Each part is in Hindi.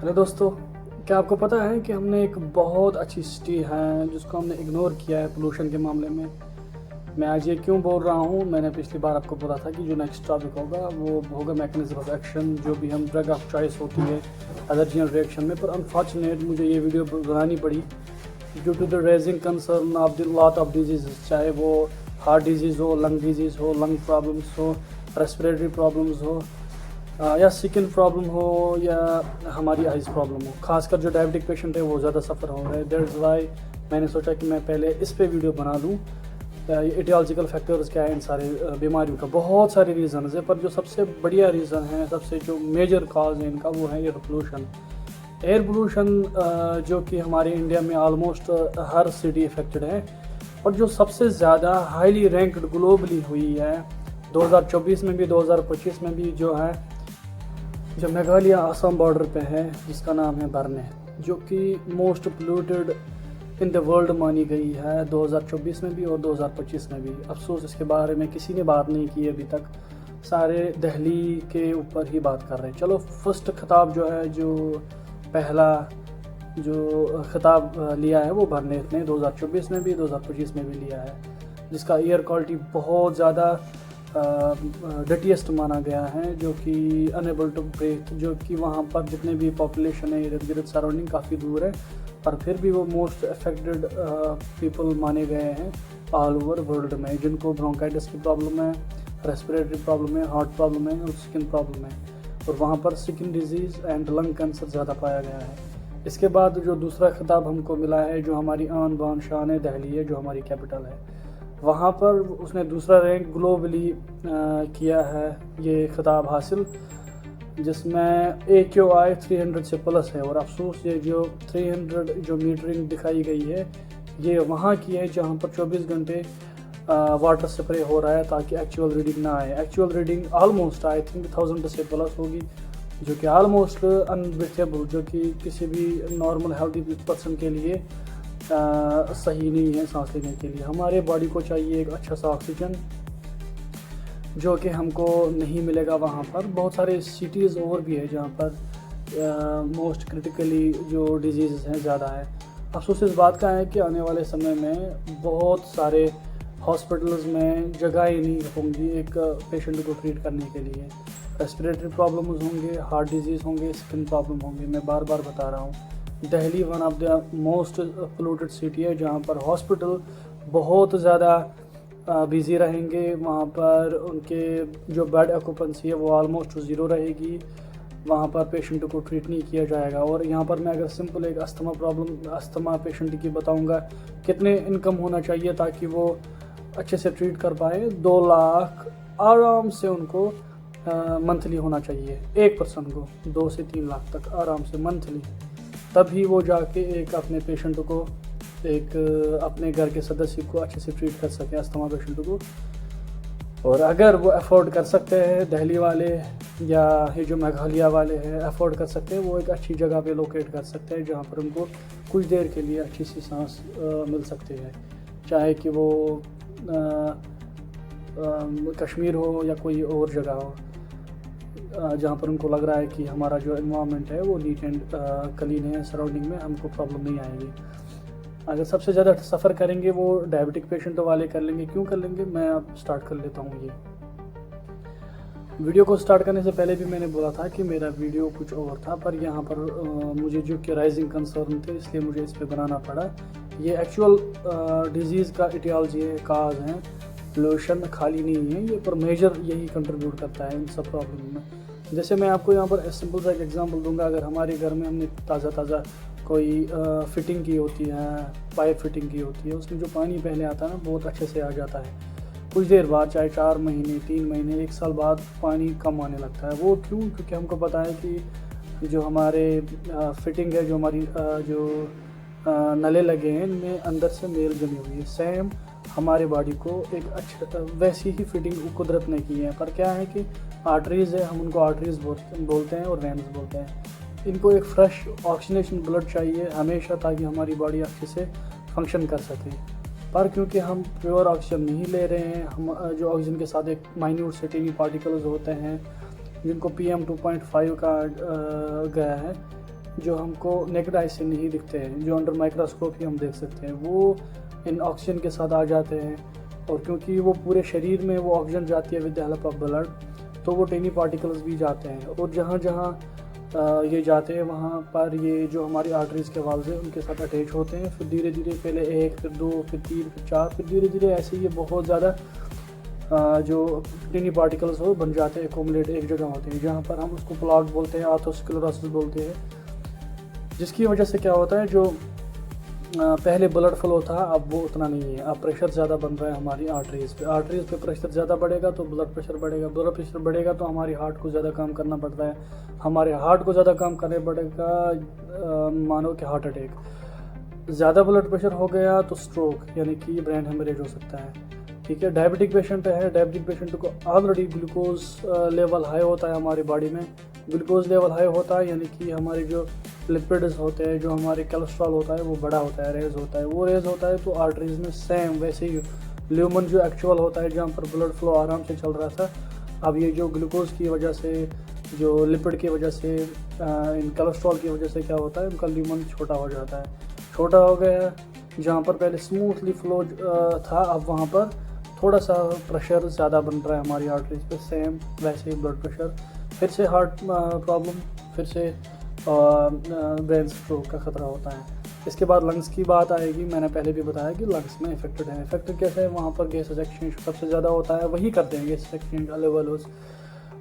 हेलो दोस्तों, क्या आपको पता है कि हमने एक बहुत अच्छी सिटी है जिसको हमने इग्नोर किया है पोल्यूशन के मामले में। मैं आज ये क्यों बोल रहा हूँ, मैंने पिछली बार आपको बोला था कि जो नेक्स्ट टॉपिक होगा वो होगा मैकेनिज्म ऑफ एक्शन, जो भी हम ड्रग ऑफ चॉइस होती है एलर्जियल रिएक्शन में। पर अनफॉर्चुनेट मुझे ये वीडियो बनानी पड़ी due to the raising concern of the lot of disease, चाहे वो हार्ट डिजीज़ हो, लंग डिजीज़ हो, लंग प्रॉब्लम्स हो, रेस्पिरेटरी प्रॉब्लम्स हो, या स्किन प्रॉब्लम हो, या हमारी आइज़ प्रॉब्लम हो। खासकर जो डायबिटिक पेशेंट है वो ज़्यादा सफ़र हो रहे हैं। दैट्स वाई मैंने सोचा कि मैं पहले इस पे वीडियो बना लूँ। एटियोलॉजिकल फैक्टर्स क्या है इन सारे बीमारियों का। बहुत सारे रीज़न्स है, पर जो सबसे बढ़िया रीज़न है, सबसे जो मेजर काज है इनका, वो है एयर पोल्यूशन। एयर पोल्यूशन जो कि हमारे इंडिया में ऑलमोस्ट हर सिटी इफ़ेक्टेड है, और जो सबसे ज़्यादा हाईली रैंक्ड ग्लोबली हुई है 2024 में भी 2025 में भी, जो मेघालय असम बॉर्डर पे है, जिसका नाम है बरने, जो कि most polluted in the world मानी गई है 2024 में भी और 2025 में भी। अफसोस इसके बारे में किसी ने बात नहीं की अभी तक, सारे दिल्ली के ऊपर ही बात कर रहे हैं। चलो, फर्स्ट खिताब जो है, जो पहला जो खिताब लिया है वो बरने ने 2024 में भी 2025 में भी लिया है, जिसका एयर क्वालिटी बहुत ज़्यादा डटीएस्ट माना गया है, जो कि अनेबल टू ब्रेथ, जो कि वहाँ पर जितने भी पॉपुलेशन है इर्द गिर्द सराउंडिंग काफ़ी दूर है, पर फिर भी वो मोस्ट अफेक्टेड पीपल माने गए हैं ऑल ओवर वर्ल्ड में, जिनको ब्रोंकाइटिस की प्रॉब्लम है, रेस्पिरेटरी प्रॉब्लम है, हार्ट प्रॉब्लम है और स्किन प्रॉब्लम है, और वहाँ पर skin disease and lung cancer ज़्यादा पाया गया है। इसके बाद जो दूसरा खिताब हमको मिला है, जो हमारी आन बान शान है, दिल्ली है, जो हमारी कैपिटल है, वहाँ पर उसने दूसरा रैंक ग्लोबली किया है ये खिताब हासिल, जिसमें AQI 300 से प्लस है। और अफसोस ये जो 300 जो मीटरिंग दिखाई गई है, ये वहाँ की है जहाँ पर 24 घंटे वाटर स्प्रे हो रहा है, ताकि एक्चुअल रीडिंग ना आए। Actual reading almost I think 1000 से प्लस होगी, जो कि ऑलमोस्ट अनब्रीथेबल, जो कि किसी भी नॉर्मल हेल्दी पर्सन के लिए सही नहीं है सांस लेने के लिए। हमारे बॉडी को चाहिए एक अच्छा सा ऑक्सीजन, जो कि हमको नहीं मिलेगा वहाँ पर। बहुत सारे सिटीज़ और भी है जहाँ पर मोस्ट क्रिटिकली जो डिजीज़ हैं ज़्यादा है। अफसोस इस बात का है कि आने वाले समय में बहुत सारे हॉस्पिटल्स में जगह ही नहीं होंगी एक पेशेंट को ट्रीट करने के लिए। रेस्पिरेटरी प्रॉब्लम्स होंगे, हार्ट डिजीज़ होंगे, स्किन प्रॉब्लम होंगे। मैं बार बार बता रहा हूँ, Delhi one of the most polluted city है, जहाँ पर हॉस्पिटल बहुत ज़्यादा बिज़ी रहेंगे। वहाँ पर उनके जो बेड ऑक्यूपेंसी है वो ऑलमोस्ट ज़ीरो रहेगी। वहाँ पर पेशेंट को ट्रीट नहीं किया जाएगा। और यहाँ पर मैं अगर सिंपल एक अस्थमा पेशेंट की बताऊँगा कितने इनकम होना चाहिए ताकि वो अच्छे से ट्रीट कर पाए, 2 लाख आराम से उनको मंथली होना चाहिए। एक पर्सन को 2 से 3 लाख तक आराम से मंथली, तभी वो जाके एक अपने पेशेंट को, एक अपने घर के सदस्य को अच्छे से ट्रीट कर सके, अस्थमा पेशेंट को। और अगर वो अफोर्ड कर सकते हैं, दिल्ली वाले या ये जो मेघालय वाले हैं अफोर्ड कर सकते हैं, वो एक अच्छी जगह पे लोकेट कर सकते हैं जहाँ पर उनको कुछ देर के लिए अच्छी सी सांस मिल सकती है, चाहे कि वो कश्मीर हो या कोई और जगह हो, जहाँ पर उनको लग रहा है कि हमारा जो एनवायरनमेंट है वो नीट एंड क्लीन है, सराउंडिंग में हमको प्रॉब्लम नहीं आएगी। अगर सबसे ज़्यादा सफ़र करेंगे वो डायबिटिक पेशेंट वाले कर लेंगे। क्यों कर लेंगे, मैं अब स्टार्ट कर लेता हूँ। ये वीडियो को स्टार्ट करने से पहले भी मैंने बोला था कि मेरा वीडियो कुछ और था, पर यहाँ पर मुझे जो कि राइजिंग कंसर्न थे, इसलिए मुझे इस पर बनाना पड़ा। ये एक्चुअल डिजीज़ का एटियोलॉजी है, काज है, पोल्यूशन खाली नहीं है ये, पर मेजर यही कंट्रीब्यूट करता है इन सब प्रॉब्लम में। जैसे मैं आपको यहाँ पर सिंपल सा एक एग्जांपल दूंगा। अगर हमारे घर में हमने ताज़ा कोई फिटिंग की होती है, पाइप फिटिंग की होती है, उसमें जो पानी पहले आता है ना बहुत अच्छे से आ जाता है, कुछ देर बाद चाहे 4 महीने, 3 महीने, 1 साल बाद पानी कम आने लगता है। वो क्यों? क्योंकि हमको पता है कि जो हमारे फिटिंग है, जो हमारी जो नले लगे हैं, इनमें अंदर से मेल जमी हुई है। सेम हमारे बॉडी को एक अच्छा वैसी ही फिटिंग कुदरत ने की है, पर क्या है कि आर्टरीज़ है, हम उनको आर्टरीज़ बोलते हैं और वेन्स बोलते हैं। इनको एक फ्रेश ऑक्सीजनेशन ब्लड चाहिए हमेशा, ताकि हमारी बॉडी अच्छे से फंक्शन कर सके। पर क्योंकि हम प्योर ऑक्सीजन नहीं ले रहे हैं, हम जो ऑक्सीजन के साथ एक माइन्यूट से टीनी पार्टिकल्स होते हैं जिनको PM 2.5 का गया है, जो हमको नेकेड आई से नहीं दिखते हैं, जो अंडर माइक्रोस्कोप ही हम देख सकते हैं, वो इन ऑक्सीजन के साथ आ जाते हैं। और क्योंकि वो पूरे शरीर में वो ऑक्सीजन जाती है with the help of blood, तो वो टेनी पार्टिकल्स भी जाते हैं। और जहाँ जहाँ ये जाते हैं वहाँ पर ये जो हमारी आर्टरीज़ के वाल्व हैं उनके साथ अटैच होते हैं। फिर धीरे धीरे पहले 1, फिर 2, फिर 3, फिर 4, फिर धीरे धीरे ऐसे ये बहुत ज़्यादा जो टिनी पार्टिकल्स हो बन जाते हैं, एकोमुलेट एक जगह होते हैं, जहाँ पर हम उसको प्लॉट बोलते हैं, आर्थरोस्क्लेरोसिस बोलते हैं। जिसकी वजह से क्या होता है, जो पहले ब्लड फ्लो था अब वो उतना नहीं है, अब प्रेशर ज़्यादा बन रहा है हमारी आर्टरीज़ पे प्रेशर ज़्यादा बढ़ेगा तो ब्लड प्रेशर बढ़ेगा, ब्लड प्रेशर बढ़ेगा तो हमारी हार्ट को ज़्यादा काम करना पड़ता है, हमारे हार्ट को ज़्यादा काम करने पड़ेगा, मानो कि हार्ट अटैक। ज़्यादा ब्लड प्रेशर हो गया तो स्ट्रोक यानी कि ब्रेन हेमरेज हो सकता है। ठीक है, डायबिटिक पेशेंट है, डायबिटिक पेशेंट को ऑलरेडी ग्लूकोज लेवल हाई होता है हमारी बॉडी में। ग्लूकोज लेवल हाई होता है यानी कि हमारे जो लिपिड्स होते हैं, जो हमारे कोलेस्ट्रॉल होता है वो बड़ा होता है, रेज होता है, वो रेज होता है तो आर्टरीज में सेम वैसे ही ल्यूमन जो एक्चुअल होता है जहाँ पर ब्लड फ्लो आराम से चल रहा था, अब ये जो ग्लूकोज की वजह से, जो लिपिड की वजह से, इन कोलेस्ट्रॉल की वजह से क्या होता है, उनका ल्यूमन छोटा हो जाता है। छोटा हो गया, जहाँ पर पहले स्मूथली फ्लो था अब वहाँ पर थोड़ा सा प्रेशर ज़्यादा बन रहा है हमारी आर्टरीज पे, सेम वैसे ही ब्लड प्रेशर, फिर से हार्ट प्रॉब्लम, फिर से ब्रेन स्ट्रोक का ख़तरा होता है। इसके बाद लंग्स की बात आएगी। मैंने पहले भी बताया कि लंग्स में इफेक्टेड है। इफेक्टेड कैसे है, वहाँ पर गैसेस एक्सचेंज सबसे ज़्यादा होता है, वही करते हैं गैसेस एक्सचेंज लेवल्स,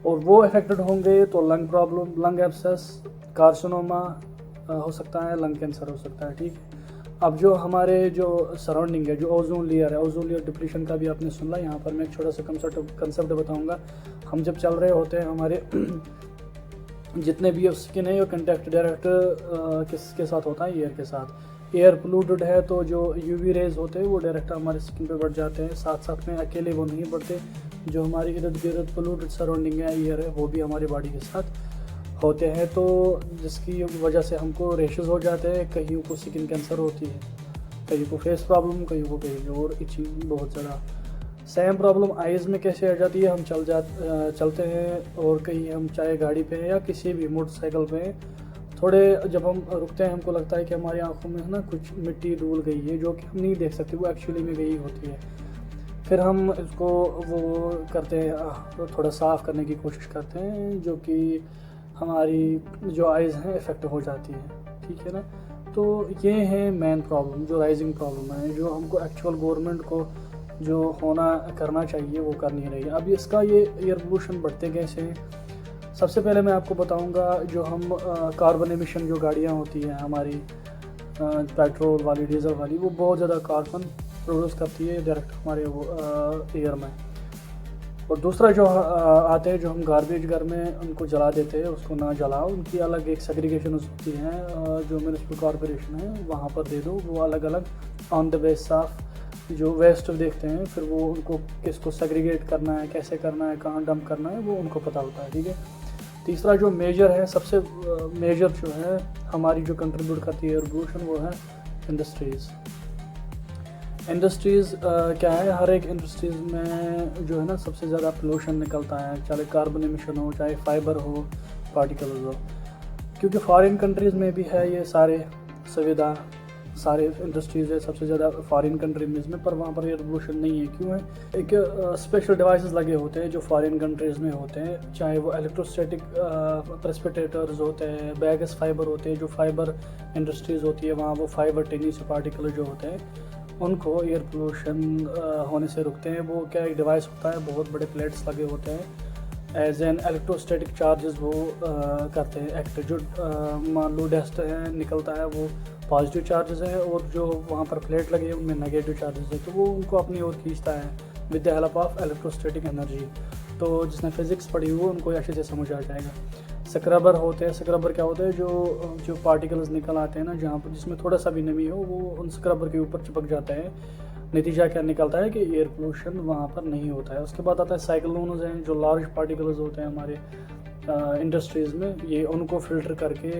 और वो इफेक्टेड होंगे तो lung problem, lung abscess, carcinoma हो सकता है, लंग कैंसर हो सकता है। ठीक है, अब जो हमारे जो सराउंडिंग है, जो ओजोन लेयर है, ओजोन लेयर डिप्लीशन का भी आपने सुना। यहाँ पर मैं एक छोटा सा कंसेप्ट बताऊँगा। हम जब चल रहे होते हैं, हमारे जितने भी स्किन है, वो कंटेक्ट डायरेक्ट किसके साथ होता है, एयर के साथ। एयर पोल्यूटेड है तो जो यूवी रेज होते हैं वो डायरेक्ट हमारे स्किन पे बढ़ जाते हैं, साथ साथ में अकेले वो नहीं बढ़ते, जो हमारी इर्द गिर्द पोल्यूटेड सराउंडिंग है, एयर है, वो भी हमारी बॉडी के साथ होते हैं, तो जिसकी वजह से हमको रेशेस हो जाते हैं, कहीं को स्किन कैंसर होती है, कहीं को फेस प्रॉब्लम, कहीं को कहीं और इचिंग बहुत ज़्यादा। सेम प्रॉब्लम आइज़ में कैसे आ जाती है, हम चलते हैं और कहीं हम चाहे गाड़ी पे हैं या किसी भी मोटरसाइकिल पे हैं, थोड़े जब हम रुकते हैं हमको लगता है कि हमारी आंखों में ना कुछ मिट्टी धूल गई है, जो कि हम नहीं देख सकते, वो एक्चुअली में गई होती है। फिर हम इसको वो करते हैं, थोड़ा साफ़ करने की कोशिश करते हैं, जो कि हमारी जो आइज़ हैं इफ़ेक्ट हो जाती है। ठीक है ना, तो ये है मेन प्रॉब्लम, जो राइजिंग प्रॉब्लम है, जो हमको एक्चुअल गवर्नमेंट को जो होना करना चाहिए वो कर नहीं रही है। अब इसका ये एयर पोल्यूशन बढ़ते कैसे हैं, सबसे पहले मैं आपको बताऊंगा, जो हम कार्बन एमिशन जो गाड़ियां होती हैं हमारी, पेट्रोल वाली, डीजल वाली, वो बहुत ज़्यादा कार्बन प्रोड्यूस करती है डायरेक्ट हमारे वो एयर में। और दूसरा जो आते हैं, जो हम गार्बेज घर में उनको जला देते हैं, उसको ना जलाओ, उनकी अलग एक सेग्रीगेशन होती है, जो म्यूनिसिपल कॉर्पोरेशन है वहाँ पर दे दो, वो अलग अलग ऑन द वे साफ जो वेस्ट देखते हैं, फिर वो उनको किसको सेग्रीगेट करना है, कैसे करना है, कहाँ डंप करना है, वो उनको पता होता है। ठीक है, तीसरा जो मेजर है, सबसे मेजर जो है हमारी जो कंट्रीब्यूट करती है एयर पोल्यूशन, वो है इंडस्ट्रीज़। क्या है, हर एक इंडस्ट्रीज़ में जो है ना सबसे ज़्यादा पोल्यूशन निकलता है, चाहे कार्बन एमिशन हो, चाहे फाइबर हो, पार्टिकल्स हो, क्योंकि फॉरेन कंट्रीज़ में भी है ये सारे सुविधा, सारे इंडस्ट्रीज़ है सबसे ज़्यादा फॉरेन कंट्रीज़ में, पर वहाँ पर एयर पोल्यूशन नहीं है। क्यों है, एक स्पेशल डिवाइसेस लगे होते हैं जो फॉरेन कंट्रीज़ में होते हैं, चाहे वो इलेक्ट्रोस्टैटिक प्रेसिपिटेटर्स होते हैं, बैगस फाइबर होते हैं, जो फाइबर इंडस्ट्रीज़ होती है वहाँ, वो फाइबर टेनी से पार्टिकल जो होते हैं उनको एयर पोल्यूशन होने से रुकते हैं। वो क्या एक डिवाइस होता है, बहुत बड़े प्लेट्स लगे होते हैं, एज एन इलेक्ट्रोस्टैटिक चार्जेस वो करते हैं एक्ट। जो मान लो डस्ट है निकलता है, वो पॉजिटिव चार्जेस हैं, और जो वहाँ पर प्लेट लगे हैं उनमें नेगेटिव चार्जेस है, तो वो उनको अपनी ओर खींचता है with the help of electrostatic energy. तो जिसने फिजिक्स पढ़ी हुई उनको अच्छे से समझ आ जाएगा। स्क्रबर होते हैं, स्क्रबर क्या होते हैं, जो पार्टिकल्स निकल आते हैं ना, जहाँ पर जिसमें थोड़ा सा भी नमी हो, वो उन स्क्रबर के ऊपर चिपक जाता है। नतीजा क्या निकलता है कि एयर पोल्यूशन वहाँ पर नहीं होता है। उसके बाद आता है साइक्लोन्स हैं, जो लार्ज पार्टिकल्स होते हैं हमारे इंडस्ट्रीज़ में, ये उनको फ़िल्टर करके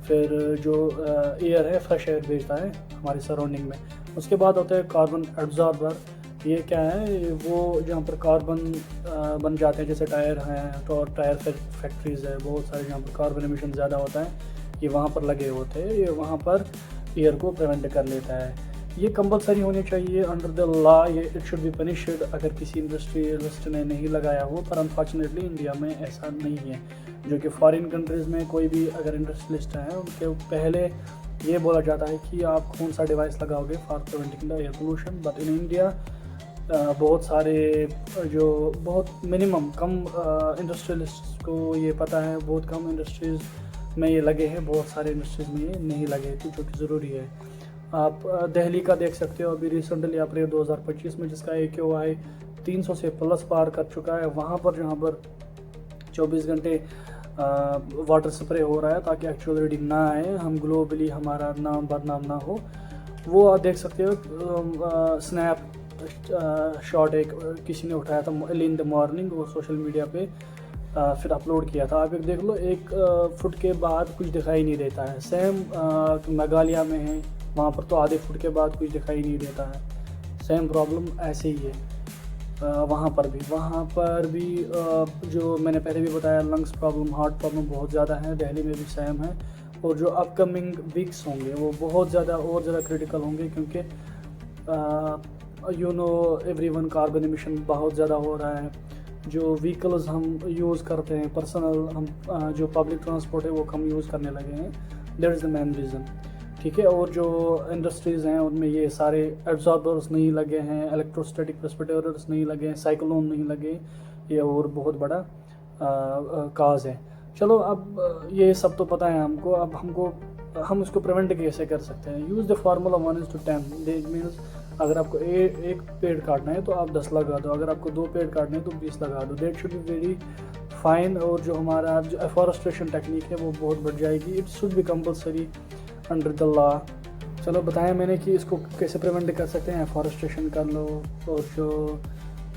फिर जो एयर है फ्रेश एयर भेजता है हमारी सराउंडिंग में। उसके बाद होता है कार्बन एब्जॉर्बर। ये क्या है, वो जहाँ पर कार्बन बन जाते हैं, जैसे टायर हैं तो टायर फैक्ट्रीज़ है बहुत सारे, जहाँ पर कार्बन एमिशन ज़्यादा होता है, ये वहाँ पर लगे होते हैं, ये वहाँ पर एयर को प्रिवेंट कर लेता है। ये कंपलसरी होने चाहिए अंडर द लॉ, ये इट शुड बी पनिश्ड अगर किसी इंडस्ट्रियलिस्ट ने नहीं लगाया हो, पर अनफॉर्चुनेटली इंडिया में ऐसा नहीं है। जो कि फॉरेन कंट्रीज़ में कोई भी अगर इंडस्ट्रियलिस्ट हैं उनके पहले ये बोला जाता है कि आप कौन सा डिवाइस लगाओगे for preventing the air pollution. But in India बहुत सारे जो बहुत मिनिमम कम इंडस्ट्रियलिस्ट को ये पता है, बहुत कम इंडस्ट्रीज़ में ये लगे हैं, बहुत सारे इंडस्ट्रीज़ में ये नहीं लगे थे, जो कि ज़रूरी है। आप दिल्ली का देख सकते हो, अभी रिसेंटली अप्रैल 2025 में जिसका AQI 300 से प्लस पार कर चुका है, वहाँ पर जहाँ पर 24 घंटे वाटर स्प्रे हो रहा है ताकि एक्चुअल रीडिंग ना आए, हम ग्लोबली हमारा नाम बदनाम ना हो, वो आप देख सकते हो। स्नैप शॉट एक किसी ने उठाया था अर्ली इन द मॉर्निंग, वो सोशल मीडिया पे फिर अपलोड किया था। आप एक देख लो, 1 फुट के बाद कुछ दिखाई नहीं देता है। सेम मेघालय में है, वहाँ पर तो आधे फुट के बाद कुछ दिखाई नहीं देता है। सेम प्रॉब्लम ऐसे ही है वहाँ पर भी जो मैंने पहले भी बताया, लंग्स प्रॉब्लम, हार्ट प्रॉब्लम बहुत ज़्यादा है। दिल्ली में भी सेम है, और जो अपकमिंग वीक्स होंगे वो बहुत ज़्यादा और ज़्यादा क्रिटिकल होंगे, क्योंकि एवरीवन कार्बन एमिशन बहुत ज़्यादा हो रहा है। जो व्हीकल्स हम यूज़ करते हैं पर्सनल, हम जो पब्लिक ट्रांसपोर्ट है वो कम यूज़ करने लगे हैं, that is the main reason. ठीक है, और जो इंडस्ट्रीज़ हैं उनमें ये सारे एब्जॉर्बर्स नहीं लगे हैं, इलेक्ट्रोस्टैटिक प्रेसिपिटेटर्स नहीं लगे हैं, साइक्लोन नहीं लगे, ये और बहुत बड़ा काज है। चलो, अब ये सब तो पता है हमको, अब हम इसको प्रिवेंट कैसे कर सकते हैं। Use the formula 1:10, that means अगर आपको एक पेड़ काटना है तो आप 10 लगा दो, अगर आपको 2 पेड़ काटने हैं तो 20 लगा दो। That should be very fine, और जो हमारा जो एफॉरेस्ट्रेशन टेक्निक है वो बहुत बढ़ जाएगी। It should be compulsory under the law. चलो, बताया मैंने कि इसको कैसे प्रिवेंट कर सकते हैं। एफॉरेस्ट्रेशन कर लो, और जो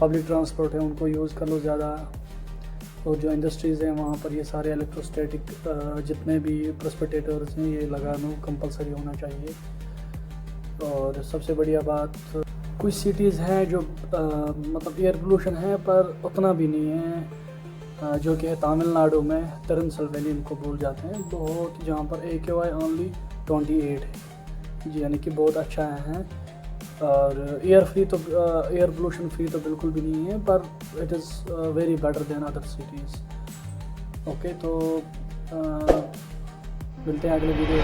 पब्लिक ट्रांसपोर्ट है उनको यूज़ कर लो ज़्यादा, और जो इंडस्ट्रीज़ हैं वहाँ पर ये सारे इलेक्ट्रोस्टैटिक जितने भी प्रेसिपिटेटर्स हैं ये लगाना कंपलसरी होना चाहिए। और सबसे बढ़िया बात, कुछ सिटीज़ हैं जो मतलब एयर पोल्यूशन है पर उतना भी नहीं है, जो कि है तमिलनाडु में तिरुनेल वैली इनको बोल जाते हैं, बहुत, जहाँ पर AQI ओनली 28 है जी, यानी कि बहुत अच्छा है। और एयर पोल्यूशन फ्री तो बिल्कुल भी नहीं है, पर it is very better than other cities. Okay, तो मिलते हैं अगले वीडियो।